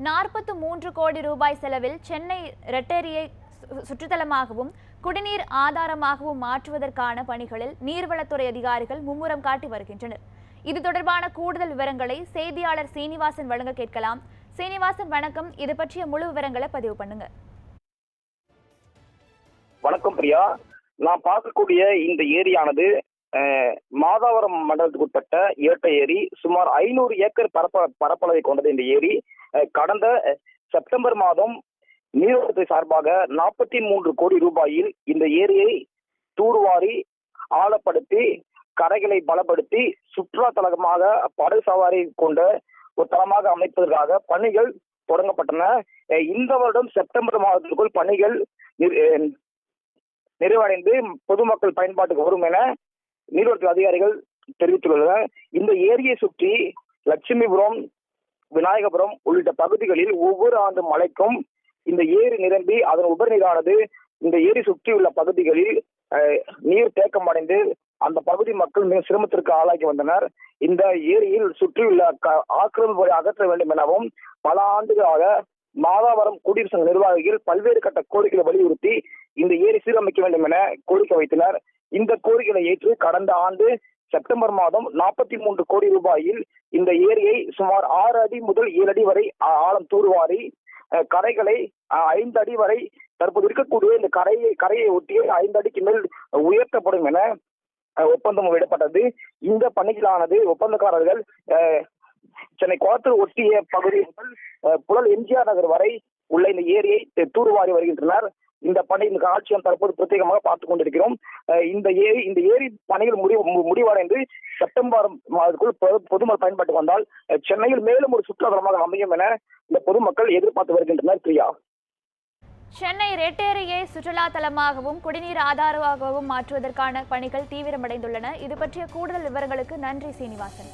43 கோடி ரூபாய் செலவில் சென்னை ரெட்டேரியை சுற்றுத்தலமாகவும் குடிநீர் ஆதாரமாகவும் மாற்றுவதற்கான பணிகளில் நீர்வளத்துறை அதிகாரிகள் மும்முரம் காட்டி வருகின்றனர். இது தொடர்பான கூடுதல் விவரங்களை செய்தியாளர் சீனிவாசன் வழங்க கேட்கலாம். சீனிவாசன் வணக்கம். இது பற்றிய முழு விவரங்களை பதிவு பண்ணுங்க. வணக்கம் பிரியா. நான் பார்க்கக்கூடிய இந்த ஏரியானது மாதாவரம் மண்டலத்துக்கு உட்பட்ட இரட்டை ஏரி. சுமார் 500 ஏக்கர் பரப்பளவை கொண்டது இந்த ஏரி. கடந்த செப்டம்பர் மாதம் நீர்வளத்துறை சார்பாக 43 கோடி ரூபாயில் இந்த ஏரியை தூர்வாரி ஆழப்படுத்தி கரைகளை பலப்படுத்தி சுற்றுலா தலமாக படகு சவாரி கொண்ட ஒரு தளமாக அமைப்பதற்காக பணிகள் தொடங்கப்பட்டன. இந்த வருடம் செப்டம்பர் மாதத்திற்குள் பணிகள் நிறைவடைந்து பொதுமக்கள் பயன்பாட்டுக்கு வரும் என நீர்வளத்துறை அதிகாரிகள் தெரிவித்துள்ளனர். இந்த ஏரியை சுற்றி லட்சுமிபுரம், விநாயகபுரம் உள்ளிட்ட பகுதிகளில் ஒவ்வொரு ஆண்டு மழைக்கும் இந்த ஏரி நிரம்பி அதன் உபரிநீரானது இந்த ஏரி சுற்றியுள்ள பகுதிகளில் நீர் தேக்கம் அடைந்து அந்த பகுதி மக்கள் மிக சிரமத்திற்கு ஆளாக்கி வந்தனர். இந்த ஏரியில் சுற்றியுள்ள ஆக்கிரமிப்புகளை அகற்ற வேண்டும் எனவும் பல ஆண்டுகளாக மாதாவரம் குடியரசு நிர்வாகிகள் பல்வேறு கட்ட கோரிக்கைகளை வலியுறுத்தி இந்த ஏரி சீரமைக்க வேண்டும் என கோரிக்கை வைத்தனர். இந்த கோரிக்கைகளை ஏற்று கடந்த ஆண்டு செப்டம்பர் மாதம் 43 கோடி ரூபாயில் இந்த ஏரியை சுமார் 6 அடி முதல் 7 அடி வரை ஆழம் தூர்வாரி கரைகளை 5 அடி வரை தற்போது இருக்கக்கூடிய இந்த கரையை ஒட்டிய 5 அடிக்கு மேல் உயர்த்தப்படும் என ஒப்பந்தம் விடப்பட்டது. இந்த பணிகளானது ஒப்பந்தக்காரர்கள் சென்னை குளத்தூர் ஒட்டிய பகுதி முதல் புழல் எம்ஜிஆர் நகர் வரை உள்ள இந்த ஏரியை தூர்வாரி வருகின்றனர். இந்த காட்சியம் தற்போது பிரத்யேகமாக பார்த்துக் கொண்டிருக்கிறோம். இந்த ஏரி பணிகள் முடிவடைந்து செப்டம்பர் மாதத்துக்குள் பொதுமக்கள் பயன்பாட்டு வந்தால் சென்னையில் மேலும் ஒரு சுற்றுலாத்தலமாக அமையும் என இந்த பொதுமக்கள் எதிர்பார்த்து வருகின்றனர். பிரியா, சென்னை ரெட்டேரியை சுற்றுலா தலமாகவும் குடிநீர் ஆதாரமாகவும் மாற்றுவதற்கான பணிகள் தீவிரமடைந்துள்ளன. இது பற்றிய கூடுதல் விவரங்களுக்கு நன்றி சீனிவாசன்.